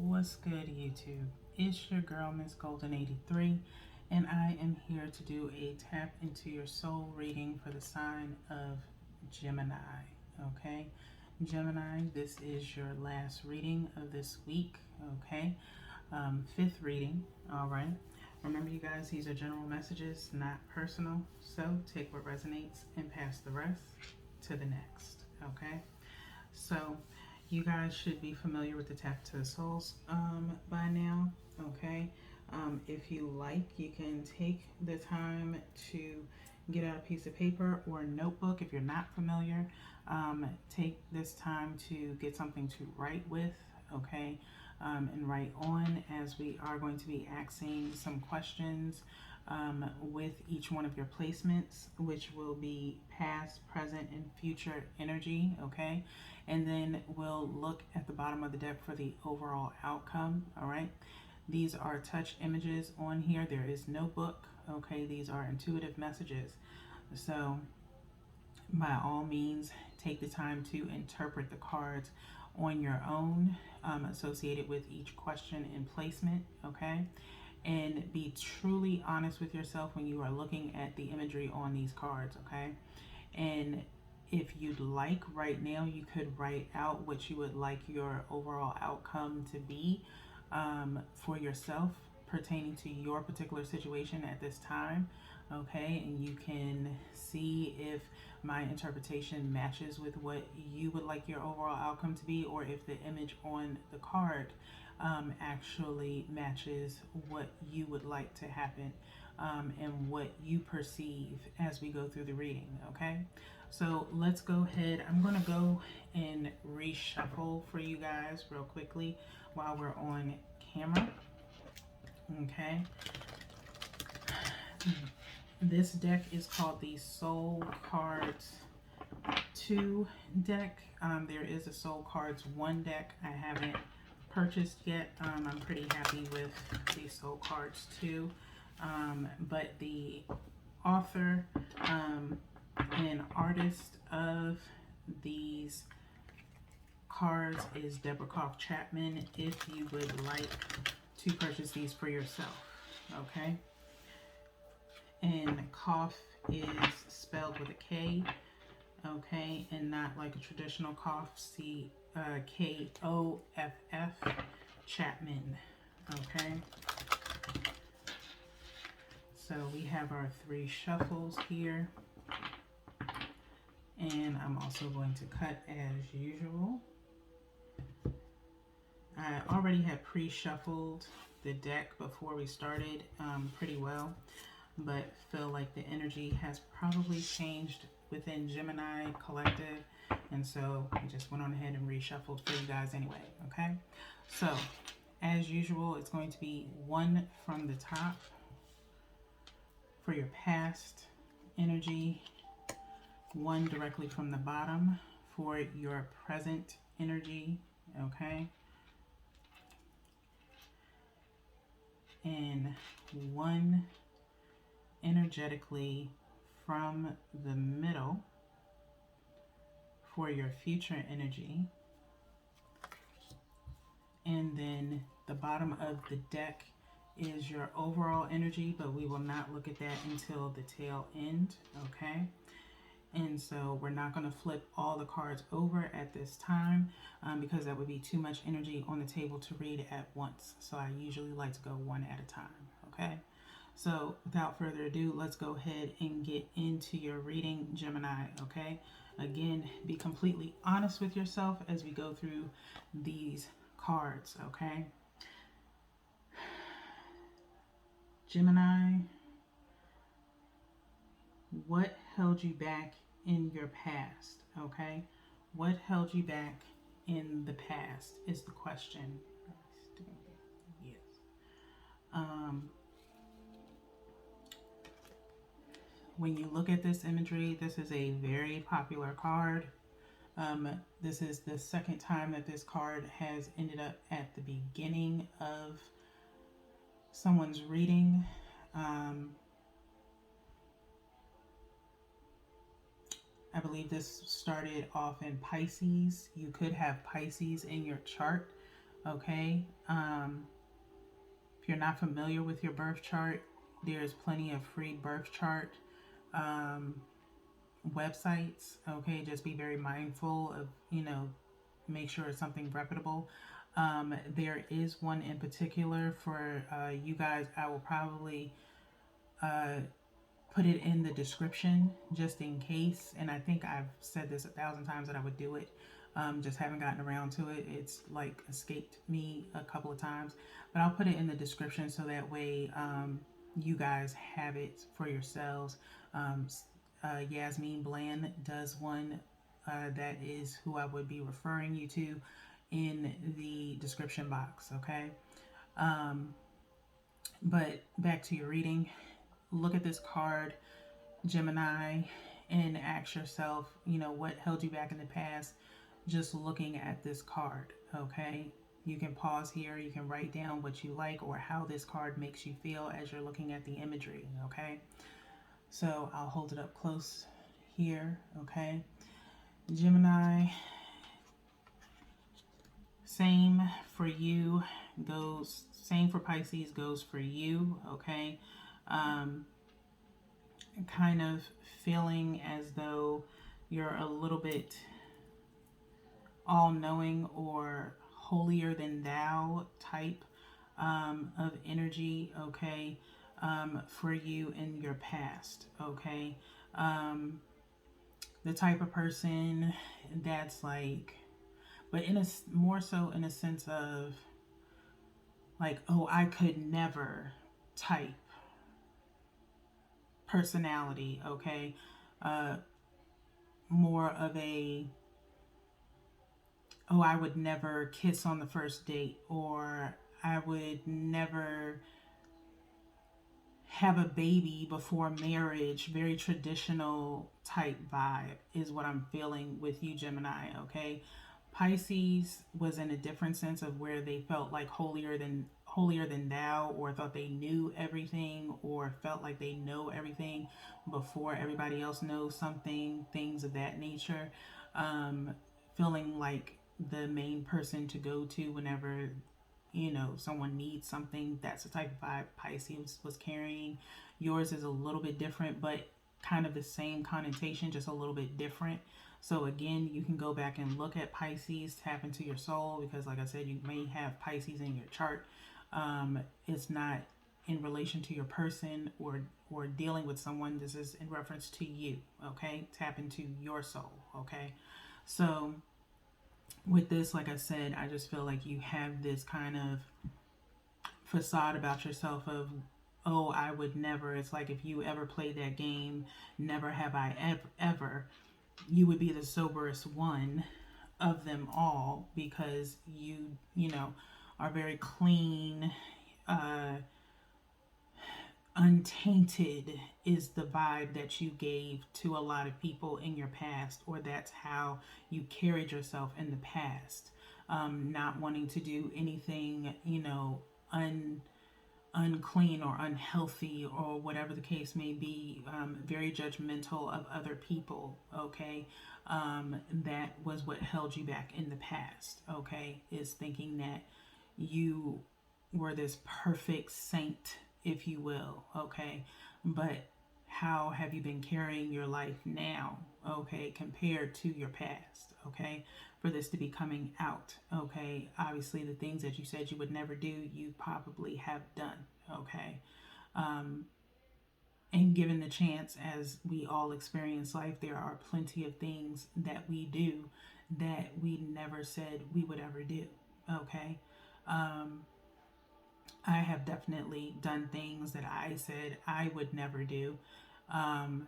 What's good, YouTube? It's your girl, Miss Golden 83, and I am here to do a tap into your soul reading for the sign of Gemini. Okay, Gemini, this is your last reading of this week. Okay, fifth reading. All right. Remember, you guys, these are general messages, not personal. So take what resonates and pass the rest to the next. Okay. So you guys should be familiar with the Tap to the Souls by now, okay? If you like, you can take the time to get out a piece of paper or a notebook. If you're not familiar, take this time to get something to write with, okay? And write on, as we are going to be asking some questions with each one of your placements, which will be past, present, and future energy, okay? And then we'll look at the bottom of the deck for the overall outcome. All right, these are touch images on here. There is no book. Okay, these are intuitive messages, so by all means take the time to interpret the cards on your own, associated with each question and placement. Okay, and be truly honest with yourself when you are looking at the imagery on these cards. Okay, and if you'd like, right now you could write out what you would like your overall outcome to be for yourself, pertaining to your particular situation at this time. Okay, and you can see if my interpretation matches with what you would like your overall outcome to be, or if the image on the card actually matches what you would like to happen, and what you perceive as we go through the reading. Okay, so let's go ahead. I'm going to go and reshuffle for you guys real quickly while we're on camera. Okay, this deck is called the Soul Cards 2 deck. There is a Soul Cards 1 deck I haven't purchased yet. I'm pretty happy with the Soul Cards 2, but the author and artist of these cards is Deborah Koff Chapman, if you would like to purchase these for yourself. Okay, and Koff is spelled with a K, okay, and not like a traditional Koff, Koff, Chapman. Okay, so we have our 3 shuffles here, and I'm also going to cut as usual. I already had pre-shuffled the deck before we started pretty well, but feel like the energy has probably changed within Gemini Collective, and so I just went on ahead and reshuffled for you guys anyway. Okay, so as usual, it's going to be 1 from the top for your past energy, 1 directly from the bottom for your present energy. Okay, and 1 energetically from the middle for your future energy. And then the bottom of the deck is your overall energy, but we will not look at that until the tail end. Okay, and so we're not going to flip all the cards over at this time, because that would be too much energy on the table to read at once. So I usually like to go 1 at a time. Okay, so without further ado, let's go ahead and get into your reading, Gemini. Okay, again, be completely honest with yourself as we go through these cards. Okay, Gemini, what held you back in your past? Okay, what held you back in the past is the question. Yes. When you look at this imagery, this is a very popular card. This is the second time that this card has ended up at the beginning of someone's reading. I believe this started off in Pisces. You could have Pisces in your chart Okay. If you're not familiar with your birth chart, there's plenty of free birth chart um, websites. Okay. Just be very mindful of, make sure it's something reputable. There is one in particular for you guys. I will probably uh, put it in the description just in case. And I think I've said this 1,000 times that I would do it. Just haven't gotten around to it. It's like escaped me a couple of times, but I'll put it in the description so that way you guys have it for yourselves. Um, Yasmin Bland does one that is who I would be referring you to in the description box. Okay. Um, but back to your reading. Look at this card, Gemini, and ask yourself, what held you back in the past just looking at this card, okay? You can pause here, you can write down what you like or how this card makes you feel as you're looking at the imagery, okay? So I'll hold it up close here, okay? Gemini, same for you goes, same for Pisces goes for you, okay? Um, kind of feeling as though you're a little bit all knowing or holier than thou type of energy, okay, for you in your past, okay. The type of person that's like, but in a more so in a sense of like, oh, I could never type personality, okay. More of a, oh, I would never kiss on the first date, or I would never have a baby before marriage. Very traditional type vibe is what I'm feeling with you, Gemini, okay? Pisces was in a different sense of where they felt like holier than thou, or thought they knew everything, or felt like they know everything before everybody else knows something, things of that nature. Feeling like the main person to go to whenever someone needs something. That's the type of vibe Pisces was carrying. Yours is a little bit different, but kind of the same connotation, just a little bit different. So again, you can go back and look at Pisces, tap into your soul, because like I said, you may have Pisces in your chart. It's not in relation to your person or dealing with someone. This is in reference to you, okay? Tap into your soul, okay? So with this, like I said, I just feel like you have this kind of facade about yourself of, oh, I would never. It's like if you ever played that game, Never Have I Ever, you would be the soberest one of them all, because you are very clean, uh, untainted is the vibe that you gave to a lot of people in your past, or that's how you carried yourself in the past. Not wanting to do anything, unclean or unhealthy, or whatever the case may be. Very judgmental of other people, okay. That was what held you back in the past, okay, is thinking that you were this perfect saint, if you will, okay. But how have you been carrying your life now, okay, compared to your past, okay, for this to be coming out, okay? Obviously, the things that you said you would never do, you probably have done, okay? Um, and given the chance, as we all experience life, there are plenty of things that we do that we never said we would ever do, okay? Um, I have definitely done things that I said I would never do. Um,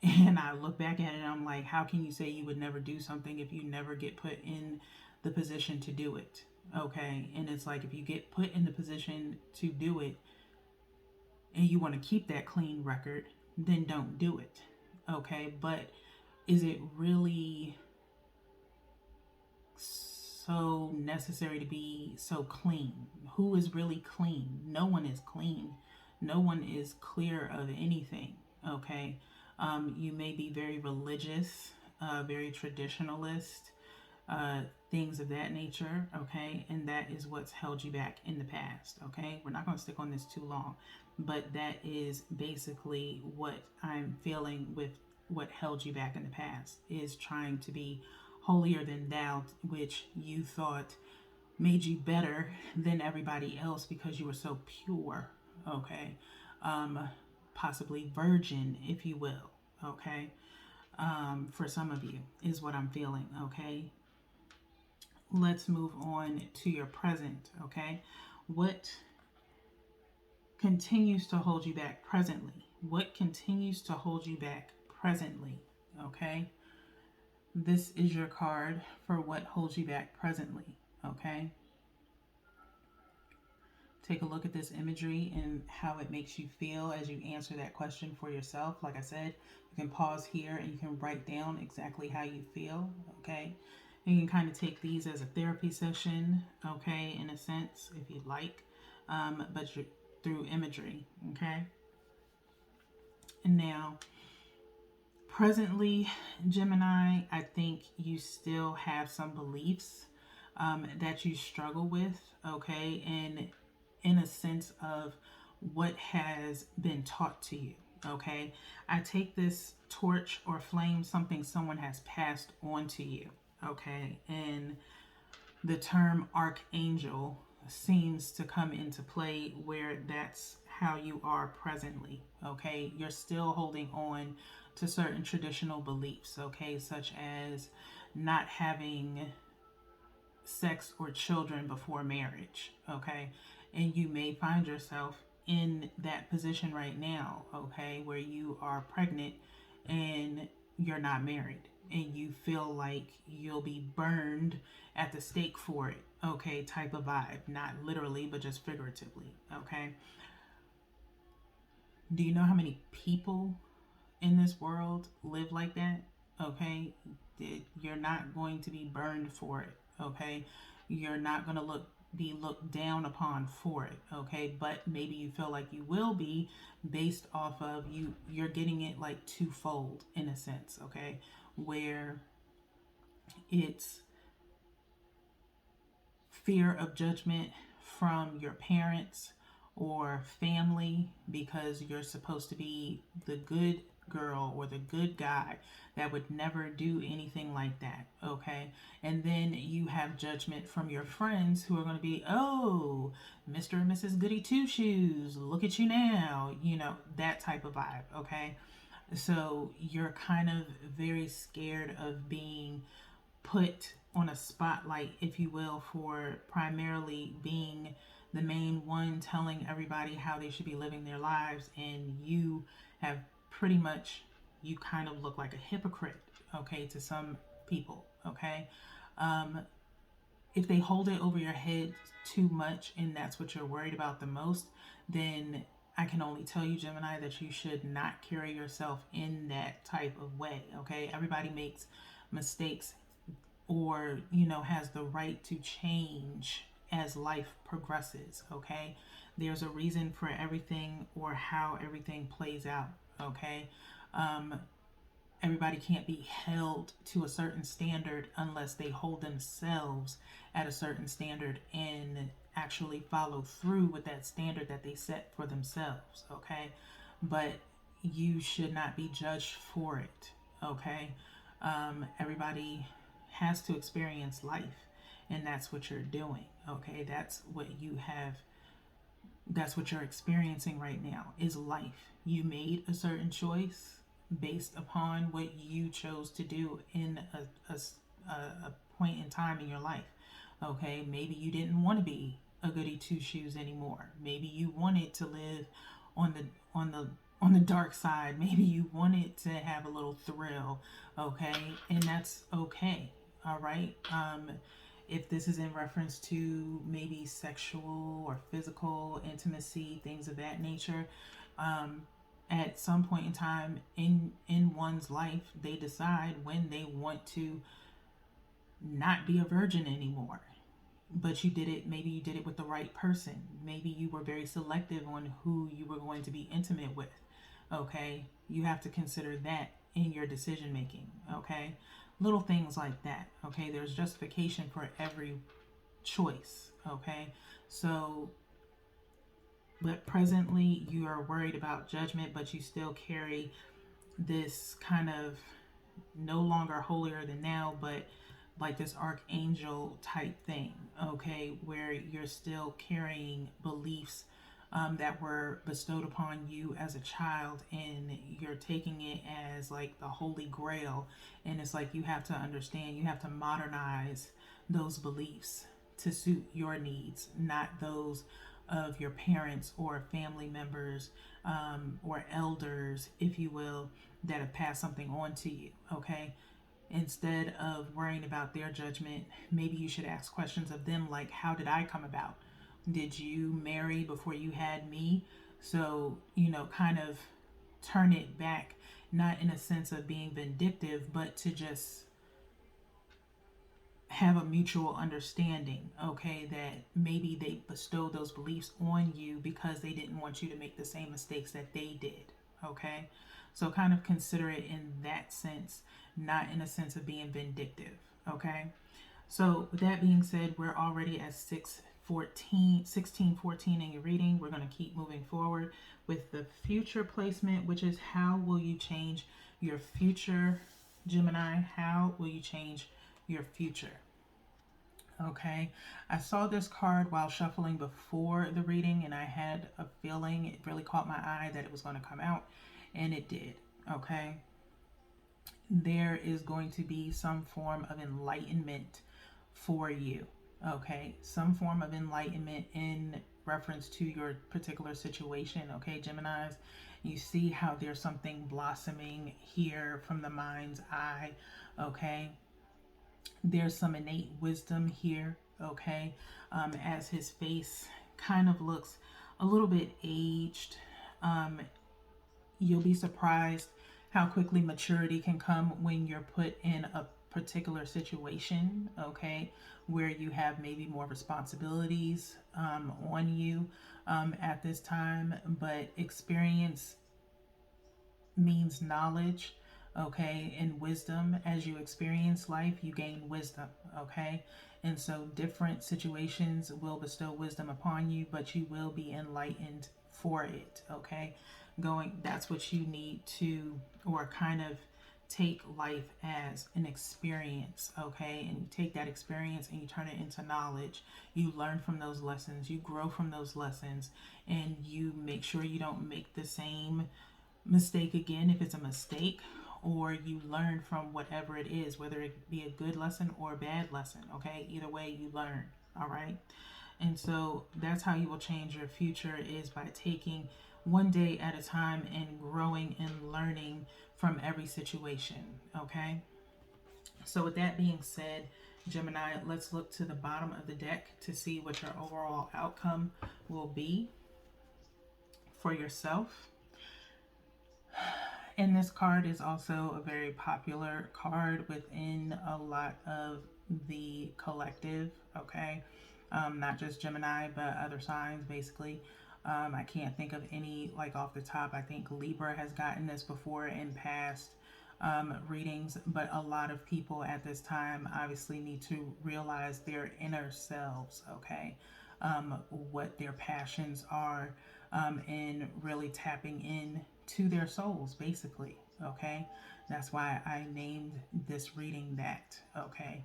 and I look back at it and I'm like, how can you say you would never do something if you never get put in the position to do it? Okay. And it's like, if you get put in the position to do it and you want to keep that clean record, then don't do it. Okay. But is it really so necessary to be so clean? Who is really clean? No one is clean. No one is clear of anything. Okay. You may be very religious, very traditionalist, uh, things of that nature, okay? And that is what's held you back in the past, okay? We're not going to stick on this too long, but that is basically what I'm feeling with what held you back in the past is trying to be holier than thou, which you thought made you better than everybody else because you were so pure, okay? Um, Possibly virgin, if you will, okay? For some of you, is what I'm feeling, okay? Let's move on to your present, okay? What continues to hold you back presently? What continues to hold you back presently, okay? This is your card for what holds you back presently, okay? Take a look at this imagery and how it makes you feel as you answer that question for yourself. Like I said, you can pause here and you can write down exactly how you feel, okay? And you can kind of take these as a therapy session, okay, in a sense, if you'd like, but you're through imagery, okay? And now, presently, Gemini, I think you still have some beliefs that you struggle with, okay? And in a sense of what has been taught to you, okay? I take this torch or flame, something someone has passed on to you, okay? And the term archangel seems to come into play where that's how you are presently, okay? You're still holding on to certain traditional beliefs, okay, such as not having sex or children before marriage, okay? And you may find yourself in that position right now, okay, where you are pregnant and you're not married and you feel like you'll be burned at the stake for it, okay, type of vibe. Not literally, but just figuratively, okay? Do you know how many people in this world live like that? Okay, you're not going to be burned for it, okay? You're not going to be looked down upon for it, okay? But maybe you feel like you will be based off of you're getting it like twofold in a sense, okay? Where it's fear of judgment from your parents or family because you're supposed to be the good girl or the good guy that would never do anything like that, okay? And then you have judgment from your friends who are going to be, oh, Mr. and Mrs. Goody Two Shoes, look at you now, that type of vibe, okay? So you're kind of very scared of being put on a spotlight, if you will, for primarily being the main one telling everybody how they should be living their lives, and you have pretty much, you kind of look like a hypocrite, okay, to some people, okay? If they hold it over your head too much and that's what you're worried about the most, then I can only tell you, Gemini, that you should not carry yourself in that type of way, okay? Everybody makes mistakes or has the right to change as life progresses, okay? There's a reason for everything or how everything plays out, okay? Everybody can't be held to a certain standard unless they hold themselves at a certain standard and actually follow through with that standard that they set for themselves, okay? But you should not be judged for it, okay? Everybody has to experience life, and that's what you're doing, okay? That's what you're experiencing right now is life. You made a certain choice based upon what you chose to do in a point in time in your life, okay? Maybe you didn't want to be a goody two shoes anymore. Maybe you wanted to live on the dark side. Maybe you wanted to have a little thrill, okay? And that's okay, all right? If this is in reference to maybe sexual or physical intimacy, things of that nature, at some point in time in one's life, they decide when they want to not be a virgin anymore. But maybe you did it with the right person. Maybe you were very selective on who you were going to be intimate with, okay? You have to consider that in your decision making, okay? little things like that. Okay, there's justification for every choice. Okay, so but presently you are worried about judgment, but you still carry this kind of no longer holier than now, but like this archangel type thing, okay, where you're still carrying beliefs that were bestowed upon you as a child, and you're taking it as like the holy grail. And it's like you have to understand, you have to modernize those beliefs to suit your needs, not those of your parents or family members, or elders, if you will, that have passed something on to you, okay? Instead of worrying about their judgment, maybe you should ask questions of them like, how did I come about? Did you marry before you had me? So, kind of turn it back, not in a sense of being vindictive, but to just have a mutual understanding, okay, that maybe they bestowed those beliefs on you because they didn't want you to make the same mistakes that they did, okay? So kind of consider it in that sense, not in a sense of being vindictive, okay? So with that being said, we're already at 16:14 in your reading. We're going to keep moving forward with the future placement, which is how will you change your future, Gemini? How will you change your future? Okay, I saw this card while shuffling before the reading, and I had a feeling, it really caught my eye that it was going to come out, and it did. Okay, there is going to be some form of enlightenment for you. Okay, some form of enlightenment in reference to your particular situation. Okay, Geminis, you see how there's something blossoming here from the mind's eye. Okay, there's some innate wisdom here. Okay, as his face kind of looks a little bit aged. You'll be surprised how quickly maturity can come when you're put in a particular situation, okay, where you have maybe more responsibilities on you at this time. But experience means knowledge, okay, and wisdom. As you experience life, you gain wisdom, okay. And so different situations will bestow wisdom upon you, but you will be enlightened for it, okay. That's what you need to, or kind of take life as an experience, okay, and you take that experience and you turn it into knowledge. You learn from those lessons, you grow from those lessons, and you make sure you don't make the same mistake again if it's a mistake, or you learn from whatever it is, whether it be a good lesson or a bad lesson, okay. Either way, you learn. All right. And so that's how you will change your future, is by taking one day at a time and growing and learning from every situation, okay. So with that being said, Gemini, let's look to the bottom of the deck to see what your overall outcome will be for yourself. And this card is also a very popular card within a lot of the collective, okay? Not just Gemini, but other signs, basically. I can't think of any, like, off the top. I think Libra has gotten this before in past readings, but a lot of people at this time obviously need to realize their inner selves, okay? What their passions are, and really tapping in to their souls, basically, okay? That's why I named this reading that, okay?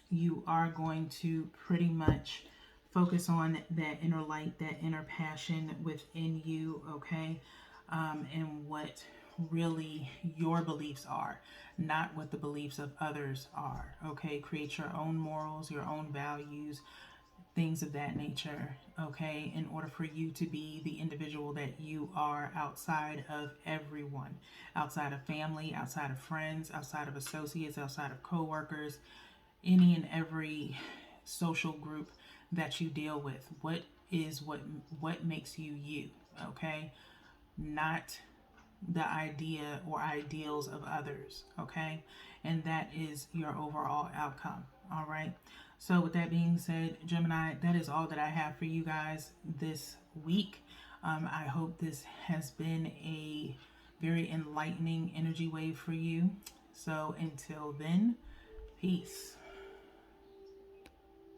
You are going to pretty much focus on that inner light, that inner passion within you, okay? And what really your beliefs are, not what the beliefs of others are, okay? Create your own morals, your own values, things of that nature, okay, in order for you to be the individual that you are outside of everyone, outside of family, outside of friends, outside of associates, outside of co-workers, any and every social group that you deal with. What makes you you, okay? Not the idea or ideals of others, okay? And that is your overall outcome, all right? So with that being said, Gemini, that is all that I have for you guys this week. I hope this has been a very enlightening energy wave for you. So until then, peace.